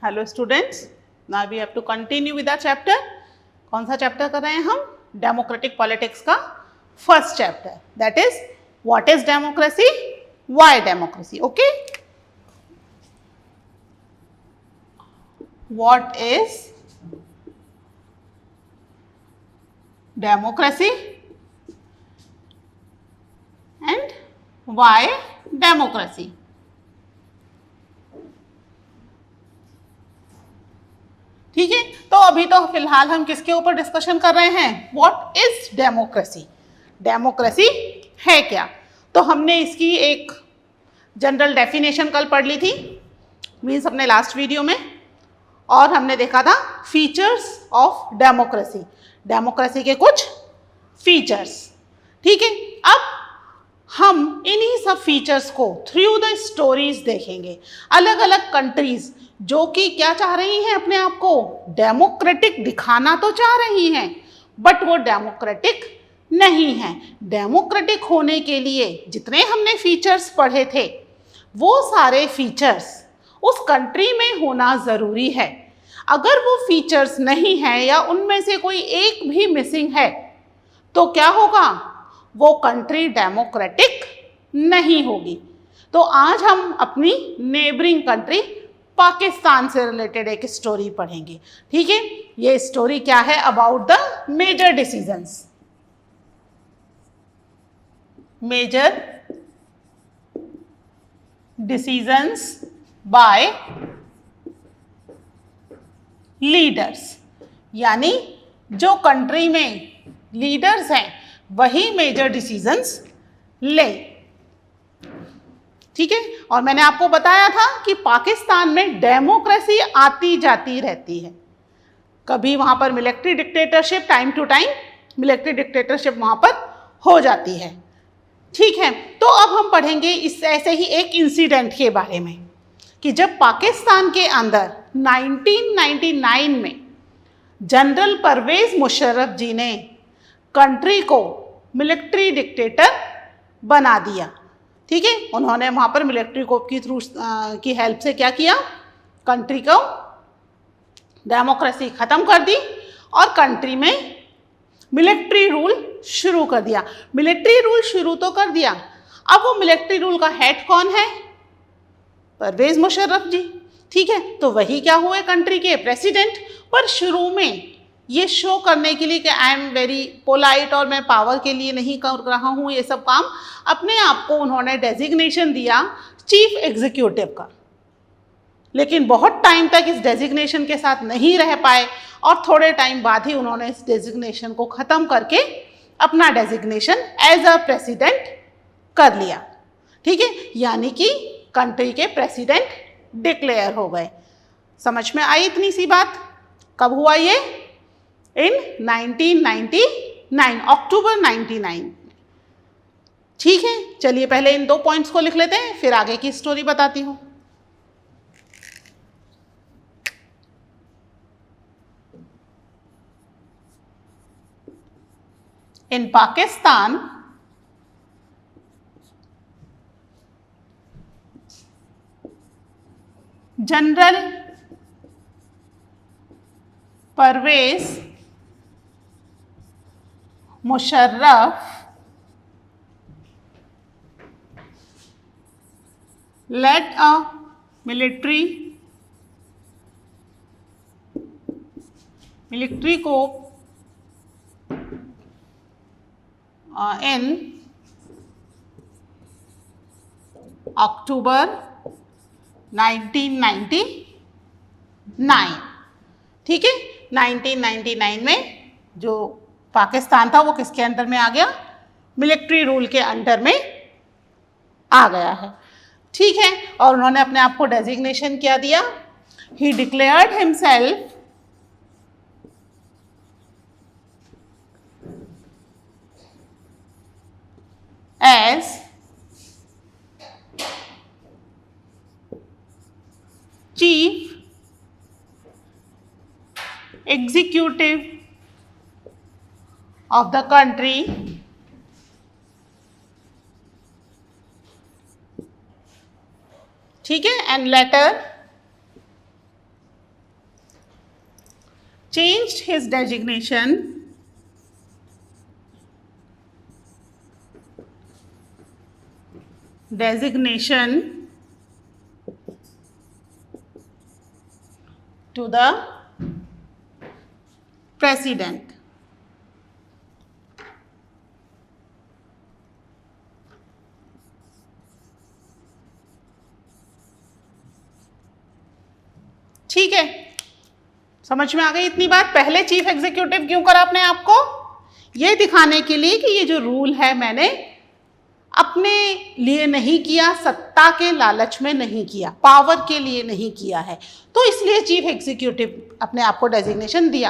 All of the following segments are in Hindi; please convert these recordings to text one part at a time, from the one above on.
Hello students, now we have to continue with our chapter. कौन सा चैप्टर कर रहे हैं हम? डेमोक्रेटिक पॉलिटिक्स का first chapter, that is what is democracy, why democracy. Okay, what is democracy and why democracy. ठीक है, तो अभी तो फिलहाल हम किसके ऊपर डिस्कशन कर रहे हैं? व्हाट इज डेमोक्रेसी, डेमोक्रेसी है क्या। तो हमने इसकी एक जनरल डेफिनेशन कल पढ़ ली थी, मीन्स अपने लास्ट वीडियो में, और हमने देखा था फीचर्स ऑफ डेमोक्रेसी, डेमोक्रेसी के कुछ फीचर्स। ठीक है, अब हम इन्हीं सब फीचर्स को थ्रू द स्टोरीज देखेंगे। अलग अलग कंट्रीज जो कि क्या चाह रही हैं, अपने आप को डेमोक्रेटिक दिखाना तो चाह रही हैं, बट वो डेमोक्रेटिक नहीं है। डेमोक्रेटिक होने के लिए जितने हमने फीचर्स पढ़े थे, वो सारे फीचर्स उस कंट्री में होना ज़रूरी है। अगर वो फीचर्स नहीं है या उनमें से कोई एक भी मिसिंग है, तो क्या होगा? वो कंट्री डेमोक्रेटिक नहीं होगी। तो आज हम अपनी नेबरिंग कंट्री पाकिस्तान से रिलेटेड एक स्टोरी पढ़ेंगे। ठीक है, ये स्टोरी क्या है? About the major decisions, major decisions by leaders, यानी जो कंट्री में लीडर्स हैं वही मेजर डिसीजंस ले। ठीक है, और मैंने आपको बताया था कि पाकिस्तान में डेमोक्रेसी आती जाती रहती है। कभी वहाँ पर military dictatorship, time to time military dictatorship वहाँ पर हो जाती है। ठीक है, तो अब हम पढ़ेंगे इस ऐसे ही एक इंसिडेंट के बारे में कि जब पाकिस्तान के अंदर 1999 में जनरल परवेज मुशर्रफ जी ने कंट्री को मिलिट्री डिक्टेटर बना दिया। ठीक है, उन्होंने वहाँ पर मिलिट्री को की थ्रू की हेल्प से क्या किया? कंट्री को डेमोक्रेसी ख़त्म कर दी और कंट्री में मिलिट्री रूल शुरू कर दिया। मिलिट्री रूल शुरू तो कर दिया, अब वो मिलिट्री रूल का हेड कौन है? परवेज मुशर्रफ जी। ठीक है, तो वही क्या हुए? कंट्री के प्रेसिडेंट। पर शुरू में ये शो करने के लिए कि आई एम वेरी पोलाइट और मैं पावर के लिए नहीं कर रहा हूँ ये सब काम, अपने आप को उन्होंने डेजिग्नेशन दिया चीफ एग्जीक्यूटिव का। लेकिन बहुत टाइम तक इस डेजिग्नेशन के साथ नहीं रह पाए और थोड़े टाइम बाद ही उन्होंने इस डेजिग्नेशन को ख़त्म करके अपना डेजिग्नेशन एज अ प्रेसिडेंट कर लिया। ठीक है, यानी कि कंट्री के प्रेसिडेंट डिक्लेयर हो गए। समझ में आई इतनी सी बात? कब हुआ ये? इन 1999, अक्टूबर 99। ठीक है, चलिए पहले इन 2 पॉइंट्स को लिख लेते हैं, फिर आगे की स्टोरी बताती हूँ। In Pakistan general Pervez Musharraf led a military coup in October 1999। ठीक है, 1999 में जो पाकिस्तान था वो किसके अंडर में आ गया? मिलिट्री रूल के अंडर में आ गया है। ठीक है, और उन्होंने अपने आप को डेजिग्नेशन क्या दिया? He declared himself as chief executive of the country ठीक है, and later changed his designation to the president. ठीक है, समझ में आ गई इतनी बात। पहले चीफ एग्जीक्यूटिव क्यों करा अपने आप को? ये दिखाने के लिए कि ये जो रूल है मैंने अपने लिए नहीं किया, सत्ता के लालच में नहीं किया, पावर के लिए नहीं किया है, तो इसलिए चीफ एग्जीक्यूटिव अपने आप को डेजिग्नेशन दिया।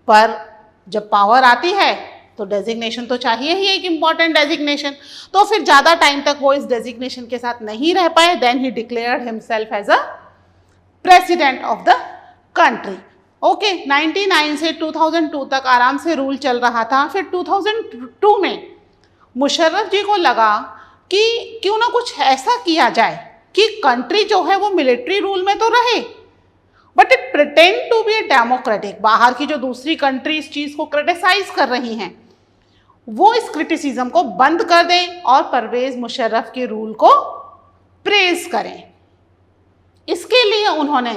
पर जब पावर आती है तो डेजिग्नेशन तो चाहिए ही, एक इम्पॉर्टेंट डेजिग्नेशन। तो फिर ज़्यादा टाइम तक वो इस डेजिग्नेशन के साथ नहीं रह पाए। Then he declared himself as a president of the country. Okay, 99 से 2002 तक आराम से रूल चल रहा था। फिर 2002 में मुशर्रफ जी को लगा कि क्यों ना कुछ ऐसा किया जाए कि कंट्री जो है वो मिलिट्री रूल में तो रहे, but it pretend to be a democratic. बाहर की जो दूसरी कंट्री इस चीज़ को क्रिटिसाइज कर रही हैं, वो इस क्रिटिसिज्म को बंद कर दें और परवेज मुशर्रफ के रूल को प्रेज करें। इसके लिए उन्होंने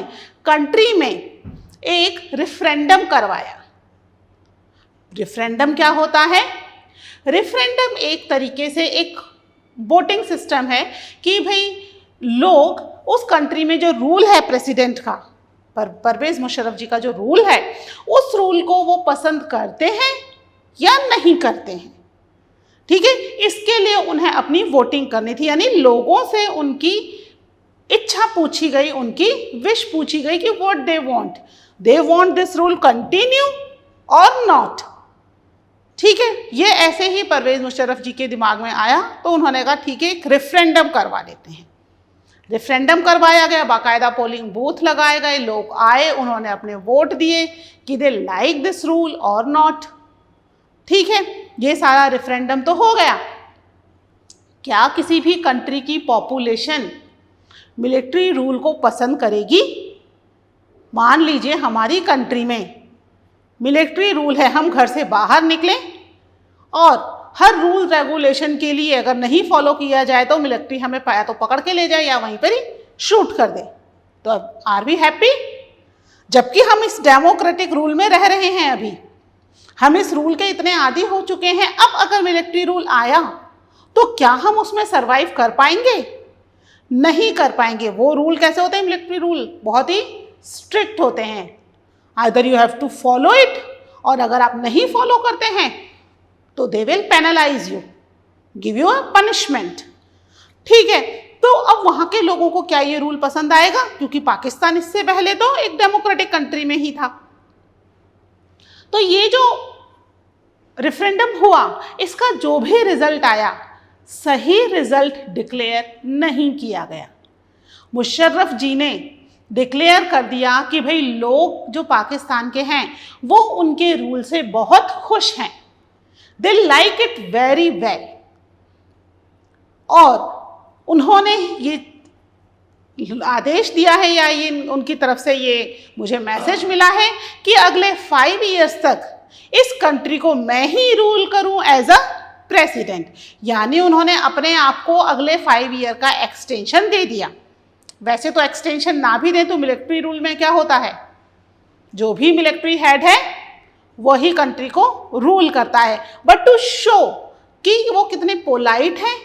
कंट्री में एक रेफरेंडम करवाया। रेफरेंडम क्या होता है? रेफरेंडम एक तरीके से एक वोटिंग सिस्टम है कि भाई लोग उस कंट्री में जो रूल है प्रेसिडेंट का, परवेज मुशर्रफ जी का जो रूल है, उस रूल को वो पसंद करते हैं या नहीं करते हैं। ठीक है, इसके लिए उन्हें अपनी वोटिंग करनी थी, यानी लोगों से उनकी इच्छा पूछी गई, उनकी विश पूछी गई कि what they want this rule continue और नॉट। ठीक है, ये ऐसे ही परवेज मुशर्रफ जी के दिमाग में आया, तो उन्होंने कहा ठीक है एक रेफरेंडम करवा लेते हैं। रेफरेंडम करवाया गया, बाकायदा पोलिंग बूथ लगाए गए, लोग आए, उन्होंने अपने वोट दिए कि दे लाइक दिस रूल और नॉट। ठीक है, ये सारा रेफरेंडम तो हो गया। क्या किसी भी कंट्री की पॉपुलेशन मिलिट्री रूल को पसंद करेगी? मान लीजिए हमारी कंट्री में मिलिट्री रूल है, हम घर से बाहर निकलें और हर रूल रेगुलेशन के लिए अगर नहीं फॉलो किया जाए तो मिलिट्री हमें पाया तो पकड़ के ले जाए या वहीं पर ही शूट कर दे, तो अब आर वी हैप्पी? जबकि हम इस डेमोक्रेटिक रूल में रह रहे हैं, अभी हम इस रूल के इतने आदी हो चुके हैं। अब अगर मिलिट्री रूल आया तो क्या हम उसमें सरवाइव कर पाएंगे? नहीं कर पाएंगे। वो रूल कैसे होते हैं? मिलिट्री रूल बहुत ही स्ट्रिक्ट होते हैं। Either you have to follow it, और अगर आप नहीं फॉलो करते हैं तो they will penalise you, give you a punishment. ठीक है, तो अब वहां के लोगों को क्या ये रूल पसंद आएगा? क्योंकि पाकिस्तान इससे पहले तो एक डेमोक्रेटिक कंट्री में ही था। तो ये जो रेफरेंडम हुआ, इसका जो भी रिजल्ट आया, सही रिजल्ट डिक्लेयर नहीं किया गया। मुशर्रफ जी ने डिक्लेयर कर दिया कि भाई लोग जो पाकिस्तान के हैं वो उनके रूल से बहुत खुश हैं, they like it very well. और उन्होंने ये आदेश दिया है, या ये उनकी तरफ से ये मुझे मैसेज मिला है कि अगले 5 ईयर्स तक इस कंट्री को मैं ही रूल करूं एज अ प्रेसिडेंट। यानी उन्होंने अपने आप को अगले 5 ईयर का एक्सटेंशन दे दिया। वैसे तो एक्सटेंशन ना भी दें तो मिलिट्री रूल में क्या होता है, जो भी मिलिट्री हेड है वही कंट्री को रूल करता है। बट टू शो कि वो कितने पोलाइट हैं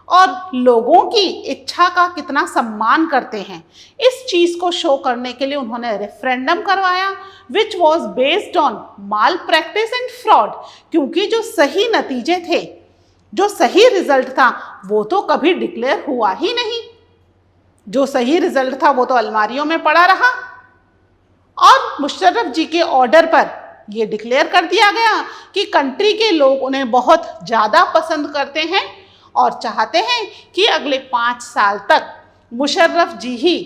और लोगों की इच्छा का कितना सम्मान करते हैं, इस चीज़ को शो करने के लिए उन्होंने रेफरेंडम करवाया, which was based on mall practice and fraud. क्योंकि जो सही नतीजे थे, जो सही रिजल्ट था, वो तो कभी डिक्लेयर हुआ ही नहीं। जो सही रिजल्ट था वो तो अलमारियों में पड़ा रहा, और मुशर्रफ जी के ऑर्डर पर ये डिक्लेयर कर दिया गया कि कंट्री के लोग उन्हें बहुत ज़्यादा पसंद करते हैं और चाहते हैं कि अगले 5 साल तक मुशर्रफ जी ही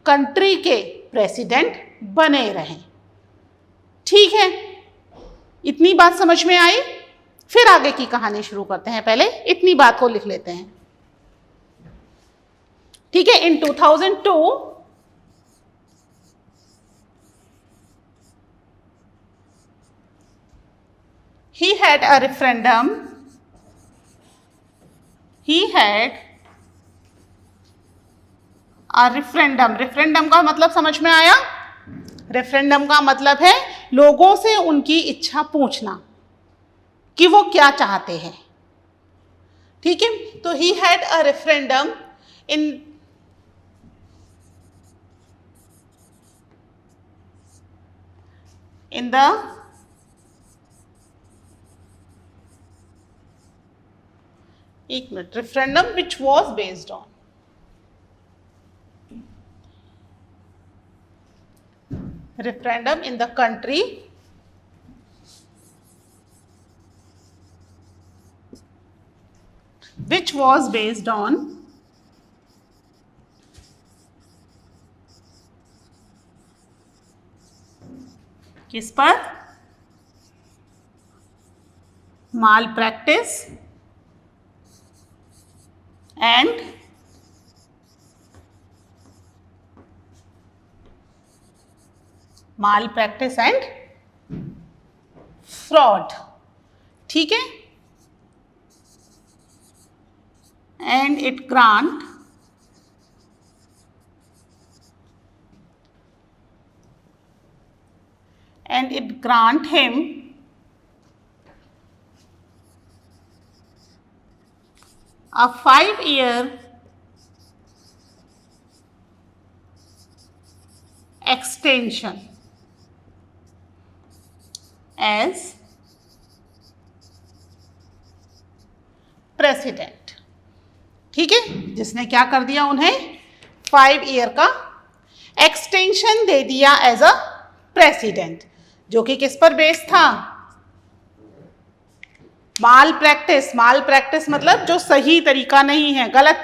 कंट्री के प्रेसिडेंट बने रहें। ठीक है, इतनी बात समझ में आई। फिर आगे की कहानी शुरू करते हैं, पहले इतनी बात को लिख लेते हैं। ठीक है, इन 2002 he had a referendum. He had a referendum. referendum का मतलब समझ में आया? रेफरेंडम का मतलब है लोगों से उनकी इच्छा पूछना कि वो क्या चाहते हैं। ठीक है, तो he had a referendum in the referendum which was based on referendum in the country which was based on किस पर? माल प्रैक्टिस एंड फ्रॉड। ठीक है, and it grant him a 5-year extension as president। ठीक है, जिसने क्या कर दिया, उन्हें 5 ईयर का एक्सटेंशन दे दिया एज अ प्रेसिडेंट, जो कि किस पर बेस्ड था? माल प्रैक्टिस मतलब जो सही तरीका नहीं है, गलत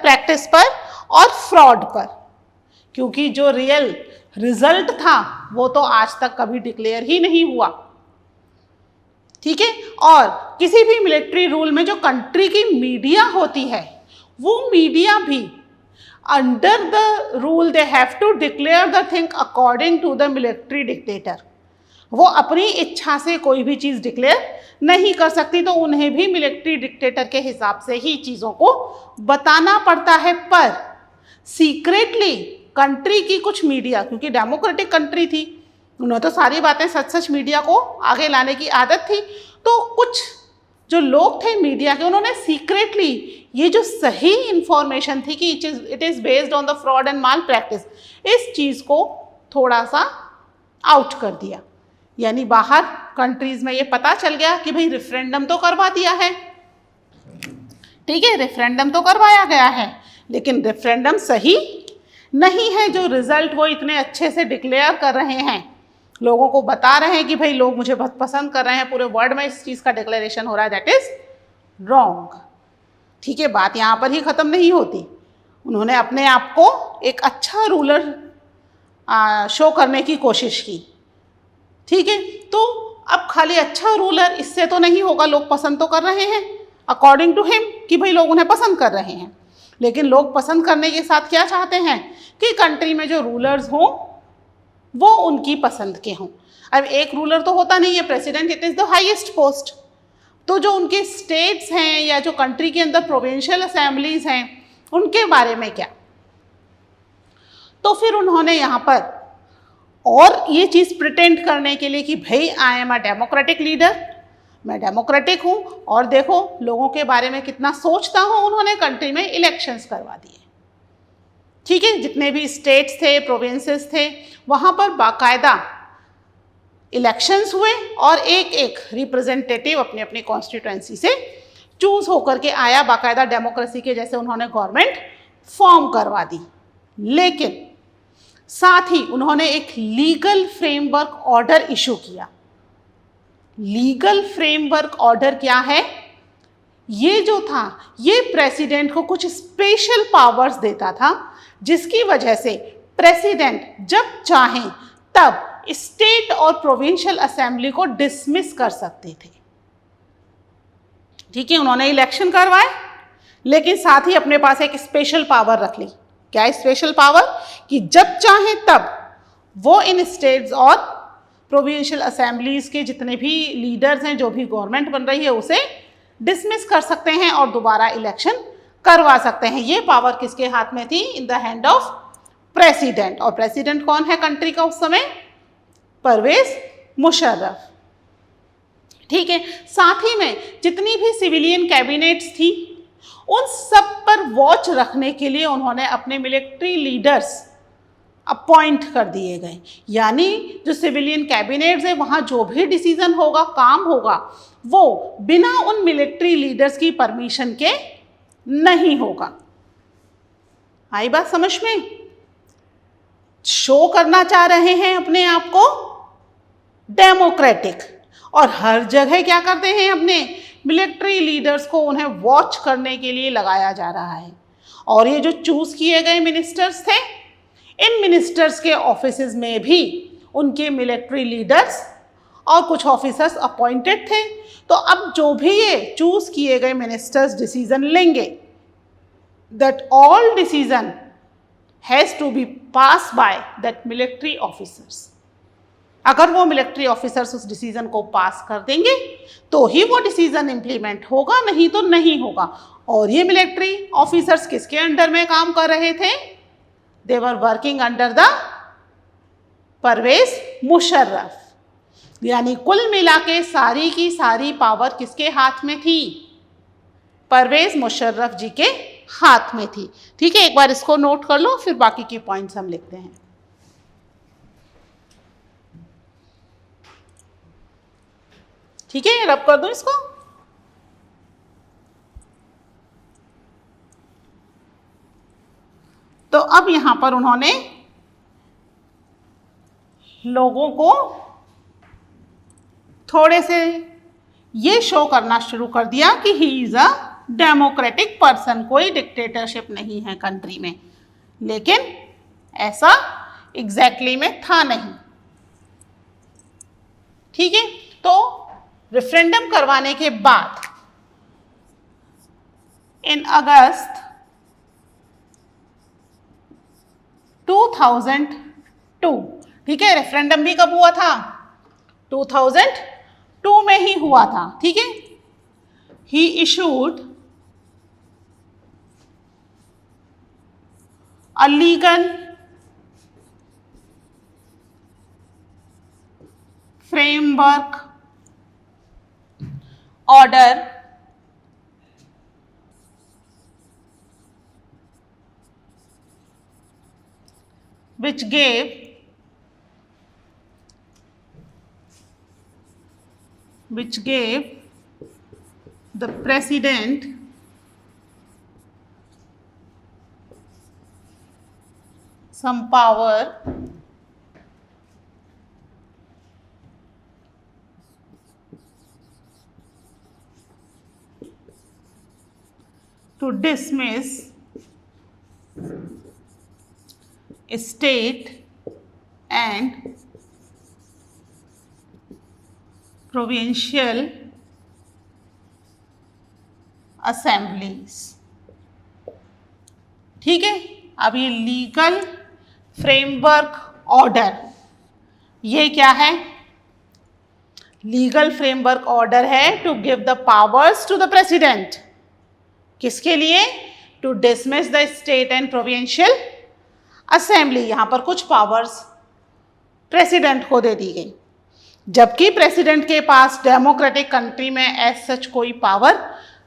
प्रैक्टिस पर और फ्रॉड पर, क्योंकि जो रियल रिजल्ट था वो तो आज तक कभी डिक्लेयर ही नहीं हुआ। ठीक है, और किसी भी मिलिट्री रूल में जो कंट्री की मीडिया होती है, वो मीडिया भी under the rule they have to declare the thing according to the military dictator। वो अपनी इच्छा से कोई भी चीज़ डिक्लेयर नहीं कर सकती, तो उन्हें भी मिलिट्री डिक्टेटर के हिसाब से ही चीज़ों को बताना पड़ता है। पर सीक्रेटली कंट्री की कुछ मीडिया, क्योंकि डेमोक्रेटिक कंट्री थी, उन्हें तो सारी बातें सच मीडिया को आगे लाने की आदत थी, तो कुछ जो लोग थे मीडिया के, उन्होंने सीक्रेटली ये जो सही इंफॉर्मेशन थी कि it is based on the fraud and mall practice, इस चीज़ को थोड़ा सा आउट कर दिया। यानी बाहर कंट्रीज में ये पता चल गया कि भाई रेफरेंडम तो करवा दिया है, ठीक है, रेफरेंडम तो करवाया गया है, लेकिन रेफरेंडम सही नहीं है। जो रिजल्ट वो इतने अच्छे से डिक्लेयर कर रहे हैं, लोगों को बता रहे हैं कि भाई लोग मुझे बहुत पसंद कर रहे हैं, पूरे वर्ल्ड में इस चीज़ का डिक्लेरेशन हो रहा है, दैट इज रॉन्ग। ठीक है, बात यहाँ पर ही ख़त्म नहीं होती। उन्होंने अपने आप को एक अच्छा रूलर शो करने की कोशिश की। ठीक है, तो अब खाली अच्छा रूलर इससे तो नहीं होगा, लोग पसंद तो कर रहे हैं अकॉर्डिंग टू हिम कि भाई लोग उन्हें पसंद कर रहे हैं, लेकिन लोग पसंद करने के साथ क्या चाहते हैं कि कंट्री में जो रूलर्स हों वो उनकी पसंद के हों। अब एक रूलर तो होता नहीं है president, it is the highest post, तो जो उनके स्टेट्स हैं या जो कंट्री के अंदर प्रोविंशियल असेंबलीज हैं उनके बारे में क्या। तो फिर उन्होंने यहाँ पर और ये चीज़ प्रिटेंड करने के लिए कि भाई I am a democratic leader, मैं डेमोक्रेटिक हूँ और देखो लोगों के बारे में कितना सोचता हूँ, उन्होंने कंट्री में इलेक्शंस करवा दिए। ठीक है, जितने भी स्टेट्स थे, प्रोविंसेस थे, वहाँ पर बाकायदा इलेक्शंस हुए और एक एक रिप्रेजेंटेटिव अपनी अपनी कॉन्स्टिट्यूएंसी से चूज होकर के आया, बाकायदा डेमोक्रेसी के जैसे उन्होंने गवर्नमेंट फॉर्म करवा दी। लेकिन साथ ही उन्होंने एक लीगल फ्रेमवर्क ऑर्डर इशू किया। लीगल फ्रेमवर्क ऑर्डर क्या है? ये जो था ये प्रेसिडेंट को कुछ स्पेशल पावर्स देता था, जिसकी वजह से प्रेसिडेंट जब चाहें तब स्टेट और प्रोविंशियल असेंबली को डिसमिस कर सकते थे। ठीक है, उन्होंने इलेक्शन करवाए लेकिन साथ ही अपने पास एक स्पेशल पावर रख ली। क्या स्पेशल पावर? कि जब चाहें तब वो इन स्टेट्स और प्रोविंशियल असेंबलीज के जितने भी लीडर्स हैं, जो भी गवर्नमेंट बन रही है, उसे डिसमिस कर सकते हैं और दोबारा इलेक्शन करवा सकते हैं। ये पावर किसके हाथ में थी? In the hand of president. और प्रेसिडेंट कौन है कंट्री का उस समय? परवेज मुशर्रफ। ठीक है। साथ ही में जितनी भी सिविलियन कैबिनेट्स थी, उन सब पर वॉच रखने के लिए उन्होंने अपने मिलिट्री लीडर्स अपॉइंट कर दिए गए। यानी जो सिविलियन कैबिनेट्स है, वहाँ जो भी डिसीजन होगा, काम होगा, वो बिना उन मिलिट्री लीडर्स की परमिशन के नहीं होगा। आई बात समझ में? शो करना चाह रहे हैं अपने आप को डेमोक्रेटिक, और हर जगह क्या करते हैं? अपने मिलिट्री लीडर्स को उन्हें वॉच करने के लिए लगाया जा रहा है। और ये जो चूज किए गए मिनिस्टर्स थे, इन मिनिस्टर्स के ऑफिसेज में भी उनके मिलिट्री लीडर्स और कुछ ऑफिसर्स अपॉइंटेड थे। तो अब जो भी ये चूज किए गए मिनिस्टर्स डिसीजन लेंगे, that all decision has to be pass by that military officers. अगर वो मिलिट्री ऑफिसर्स उस डिसीजन को पास कर देंगे तो ही वो डिसीजन इम्प्लीमेंट होगा, नहीं तो नहीं होगा। और ये मिलिट्री ऑफिसर्स किसके अंडर में काम कर रहे थे? They were working under the Pervez Musharraf. यानी कुल मिला के सारी की सारी पावर किसके हाथ में थी? परवेज मुशर्रफ जी के हाथ में थी। ठीक है, एक बार इसको नोट कर लो, फिर बाकी के पॉइंट्स हम लिखते हैं। ठीक है, रब कर दूं इसको। तो अब यहां पर उन्होंने लोगों को थोड़े से ये शो करना शुरू कर दिया कि he is a democratic person, कोई डिक्टेटरशिप नहीं है कंट्री में। लेकिन ऐसा एग्जैक्टली में था नहीं। ठीक है, तो रेफरेंडम करवाने के बाद इन अगस्त 2002, ठीक है, रेफरेंडम भी कब हुआ था? 2002 में ही हुआ था। ठीक है, he issued a legal framework order which gave the president some power to dismiss state and provincial assemblies। ठीक है, अब ये लीगल फ्रेमवर्क ऑर्डर, ये क्या है? लीगल फ्रेमवर्क ऑर्डर है to give the powers to the president. किसके लिए? To dismiss the state and provincial assembly. यहां पर कुछ पावर्स प्रेसिडेंट को दे दी गई, जबकि प्रेसिडेंट के पास डेमोक्रेटिक कंट्री में एज सच कोई पावर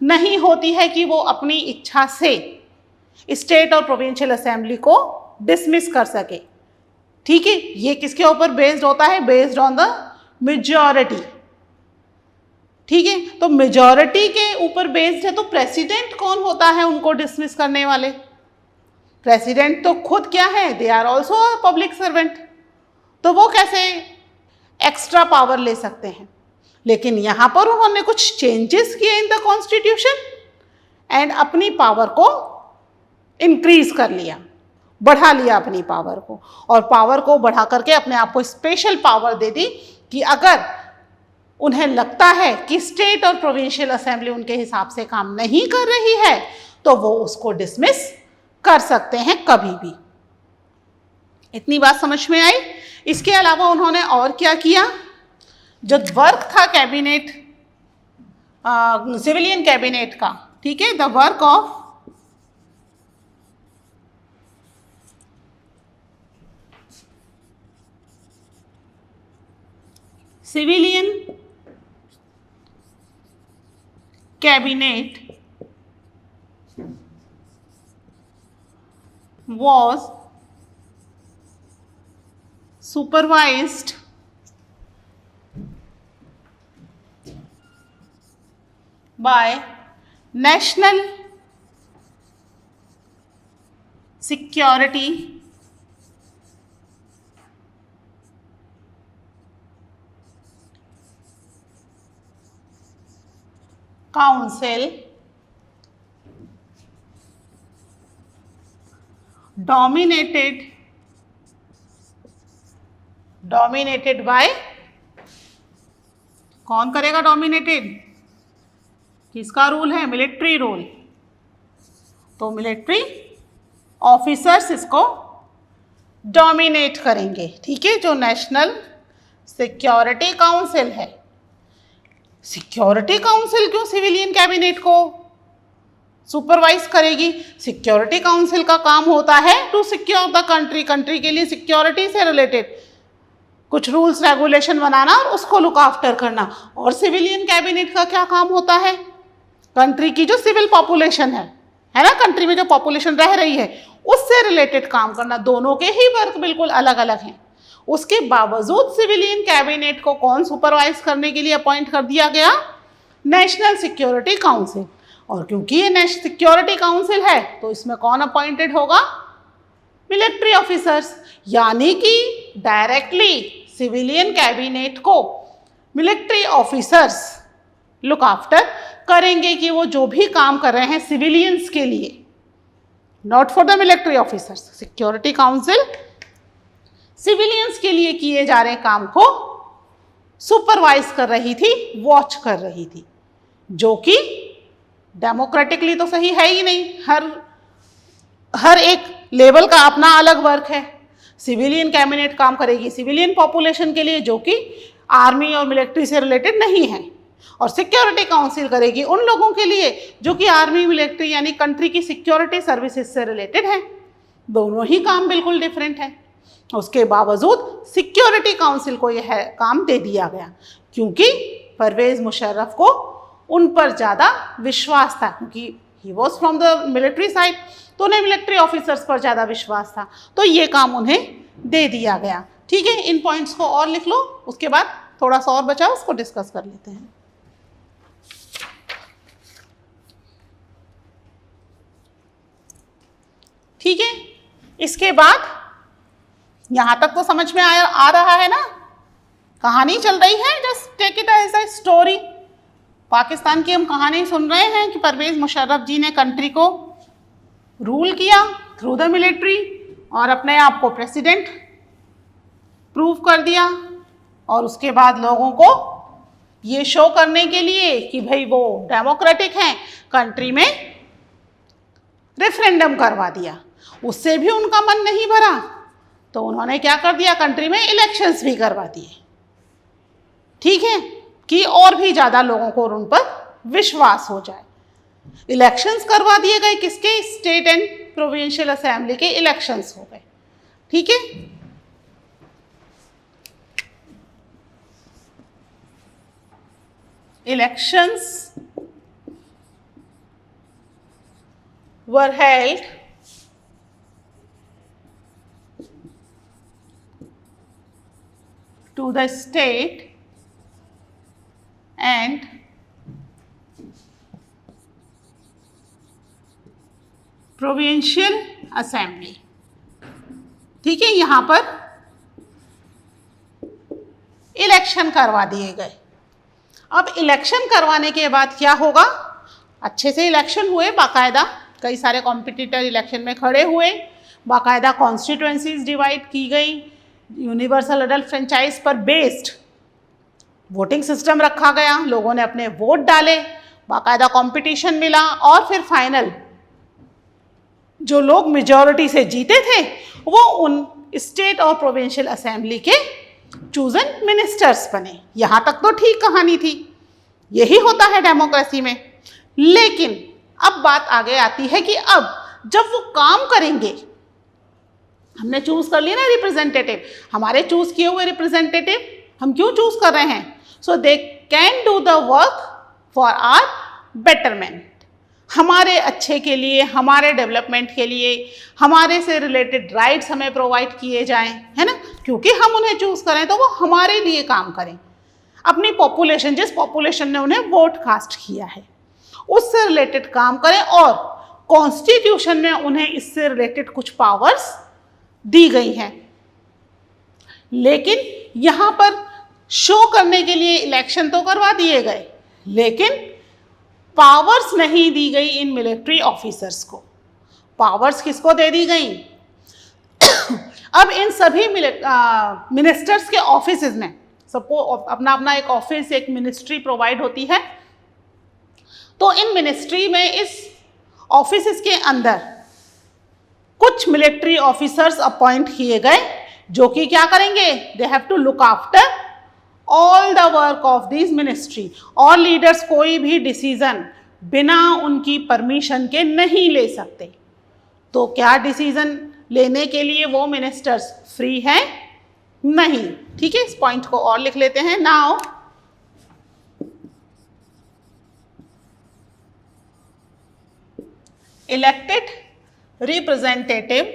नहीं होती है कि वो अपनी इच्छा से स्टेट और प्रोविंशियल असेंबली को डिसमिस कर सके। ठीक है, ये किसके ऊपर बेस्ड होता है? Based on the majority. ठीक है, तो मेजॉरिटी के ऊपर बेस्ड है। तो प्रेसिडेंट कौन होता है उनको डिसमिस करने वाले? प्रेसिडेंट तो खुद क्या है? They are also public servant. तो वो कैसे एक्स्ट्रा पावर ले सकते हैं? लेकिन यहां पर उन्होंने कुछ चेंजेस किए इन द कॉन्स्टिट्यूशन एंड अपनी पावर को इंक्रीज कर लिया, बढ़ा लिया अपनी पावर को, और पावर को बढ़ा करके अपने आप को स्पेशल पावर दे दी कि अगर उन्हें लगता है कि स्टेट और प्रोविंशियल असेंबली उनके हिसाब से काम नहीं कर रही है तो वो उसको डिसमिस कर सकते हैं कभी भी। इतनी बात समझ में आई। इसके अलावा उन्होंने और क्या किया, जो वर्क था कैबिनेट, सिविलियन कैबिनेट का, ठीक है, the work of civilian cabinet was supervised by National Security Council, dominated by, कौन करेगा डोमिनेटेड, किसका रूल है, मिलिट्री रूल, तो मिलिट्री ऑफिसर्स इसको डोमिनेट करेंगे, ठीक है। जो नेशनल सिक्योरिटी काउंसिल है, सिक्योरिटी काउंसिल क्यों सिविलियन कैबिनेट को सुपरवाइज करेगी? सिक्योरिटी काउंसिल का काम होता है to secure the country, country के लिए सिक्योरिटी से रिलेटेड कुछ रूल्स रेगुलेशन बनाना और उसको लुक आफ्टर करना। और सिविलियन कैबिनेट का क्या काम होता है? कंट्री की जो सिविल पॉपुलेशन है ना, कंट्री में जो पॉपुलेशन रह रही है उससे रिलेटेड काम करना। दोनों के ही वर्क बिल्कुल अलग अलग हैं। उसके बावजूद सिविलियन कैबिनेट को कौन सुपरवाइज करने के लिए अपॉइंट कर दिया गया? National security council. और क्योंकि ये नेशनल सिक्योरिटी काउंसिल है तो इसमें कौन अपॉइंटेड होगा? Military officers. यानी कि डायरेक्टली सिविलियन कैबिनेट को मिलिट्री ऑफिसर्स लुक आफ्टर करेंगे कि वो जो भी काम कर रहे हैं सिविलियंस के लिए, not for the military officers. Security council civilians के लिए किए जा रहे काम को सुपरवाइज कर रही थी, वॉच कर रही थी, जो कि डेमोक्रेटिकली तो सही है ही नहीं। हर एक लेवल का अपना अलग वर्क है। सिविलियन कैबिनेट काम करेगी सिविलियन पॉपुलेशन के लिए जो कि आर्मी और मिलिट्री से रिलेटेड नहीं है, और सिक्योरिटी काउंसिल करेगी उन लोगों के लिए जो कि आर्मी मिलिट्री यानी कंट्री की सिक्योरिटी सर्विसेज से रिलेटेड है। दोनों ही काम बिल्कुल डिफरेंट है। उसके बावजूद सिक्योरिटी काउंसिल को यह काम दे दिया गया क्योंकि परवेज मुशर्रफ को उन पर ज़्यादा विश्वास था, क्योंकि he was from the military side, तो उन्हें मिलिट्री ऑफिसर्स पर ज़्यादा विश्वास था, तो ये काम उन्हें दे दिया गया। ठीक है, इन पॉइंट्स को और लिख लो, उसके बाद थोड़ा सा और बचा उसको डिस्कस कर लेते हैं। ठीक है, इसके बाद यहाँ तक तो समझ में आ रहा है ना, कहानी चल रही है, just take it as a story. Pakistan की हम कहानी सुन रहे हैं कि परवेज मुशर्रफ जी ने कंट्री को रूल किया थ्रू द मिलिट्री और अपने आप को प्रेसिडेंट प्रूव कर दिया, और उसके बाद लोगों को ये शो करने के लिए कि भाई वो डेमोक्रेटिक हैं, कंट्री में रेफरेंडम करवा दिया। उससे भी उनका मन नहीं भरा तो उन्होंने क्या कर दिया, कंट्री में इलेक्शंस भी करवा दिए। ठीक है, कि और भी ज़्यादा लोगों को उन पर विश्वास हो जाए। इलेक्शंस करवा दिए गए, किसके? स्टेट एंड प्रोविंशियल असेंबली के इलेक्शंस हो गए। ठीक है, elections were held to the state and provincial assembly। ठीक है, यहाँ पर इलेक्शन करवा दिए गए। अब इलेक्शन करवाने के बाद क्या होगा? अच्छे से इलेक्शन हुए, बाकायदा कई सारे कॉम्पिटिटर इलेक्शन में खड़े हुए, बाकायदा कॉन्स्टिट्यूएंसीज डिवाइड की गई, यूनिवर्सल अडल्ट फ्रेंचाइज पर बेस्ड वोटिंग सिस्टम रखा गया, लोगों ने अपने वोट डाले, बाकायदा कंपटीशन मिला, और फिर फाइनल जो लोग मेजॉरिटी से जीते थे वो उन स्टेट और प्रोविंशियल असेंबली के चूजन मिनिस्टर्स बने। यहां तक तो ठीक कहानी थी, यही होता है डेमोक्रेसी में। लेकिन अब बात आगे आती है कि अब जब वो काम करेंगे, हमने चूज कर लिया ना रिप्रेजेंटेटिव, हमारे चूज किए हुए रिप्रेजेंटेटिव हम क्यों चूज कर रहे हैं? So they can do the work for our betterment, हमारे अच्छे के लिए, हमारे डेवलपमेंट के लिए, हमारे से रिलेटेड राइट्स हमें प्रोवाइड किए जाएं, है ना, क्योंकि हम उन्हें चूज करें तो वो हमारे लिए काम करें। अपनी पॉपुलेशन, जिस पॉपुलेशन ने उन्हें वोट कास्ट किया है, उससे रिलेटेड काम करें, और कॉन्स्टिट्यूशन में उन्हें इससे रिलेटेड कुछ पावर्स दी गई हैं। लेकिन यहां पर शो करने के लिए इलेक्शन तो करवा दिए गए, लेकिन पावर्स नहीं दी गई इन मिलिट्री ऑफिसर्स को। पावर्स किसको दे दी गई? अब इन सभी मिनिस्टर्स के ऑफिसेज में सबको अपना अपना एक ऑफिस, एक मिनिस्ट्री प्रोवाइड होती है। तो इन मिनिस्ट्री में, इस ऑफिसेज के अंदर कुछ मिलिट्री ऑफिसर्स अपॉइंट किए गए जो कि क्या करेंगे? They have to look after all the work of this ministry. और लीडर्स कोई भी डिसीजन बिना उनकी परमिशन के नहीं ले सकते। तो क्या डिसीजन लेने के लिए वो मिनिस्टर्स फ्री हैं? नहीं। ठीक है, इस पॉइंट को और लिख लेते हैं। Now elected representative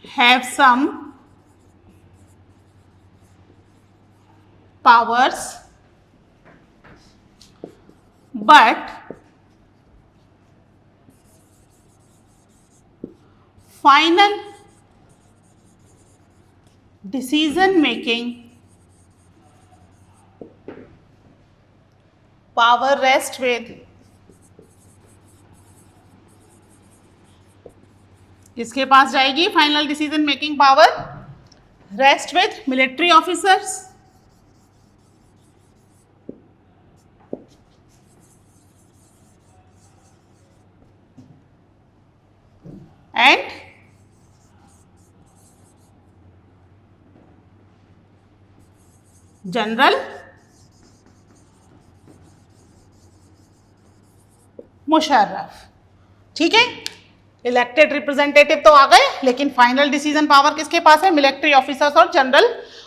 have some powers, but final decision making power rests with किसके पास जाएगी? Final decision making power rest with military officers and general Musharraf. ठीक है, इलेक्टेड रिप्रेजेंटेटिव तो आ गए, लेकिन फाइनल डिसीजन पावर किसके पास है? मिलिट्री ऑफिसर्स और जनरल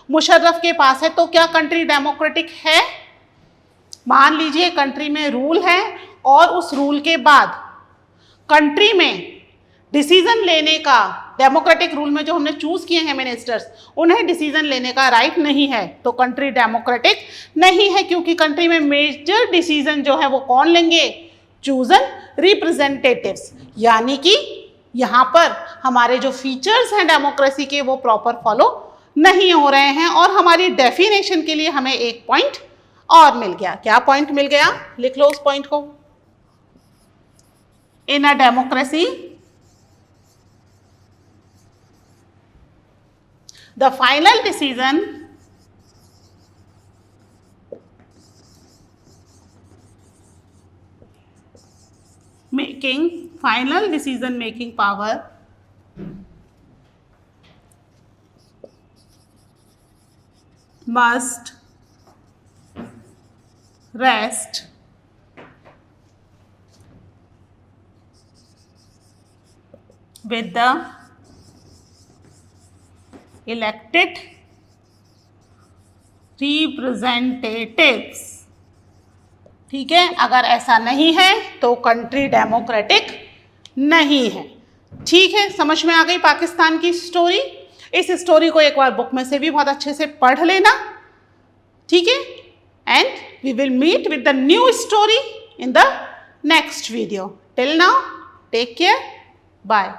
मुशर्रफ के पास है। तो क्या कंट्री डेमोक्रेटिक है? मान लीजिए कंट्री में रूल है और उस रूल के बाद कंट्री में डिसीजन लेने का, डेमोक्रेटिक रूल में जो हमने चूज किए हैं मिनिस्टर्स, उन्हें डिसीजन लेने का राइट नहीं है, तो कंट्री डेमोक्रेटिक नहीं है। क्योंकि कंट्री में मेजर डिसीजन जो है वो कौन लेंगे? Chosen representatives. यानी कि यहाँ पर हमारे जो फीचर्स हैं डेमोक्रेसी के वो प्रॉपर फॉलो नहीं हो रहे हैं। और हमारी डेफिनेशन के लिए हमें एक पॉइंट और मिल गया। क्या पॉइंट मिल गया? लिख लो उस पॉइंट को। In a democracy the final decision final decision making power must rest with the elected representatives। ठीक है, अगर ऐसा नहीं है तो कंट्री डेमोक्रेटिक नहीं है। ठीक है, समझ में आ गई पाकिस्तान की स्टोरी। इस स्टोरी को एक बार बुक में से भी बहुत अच्छे से पढ़ लेना। ठीक है, and we will meet with the new story in the next video. Till now take care, bye.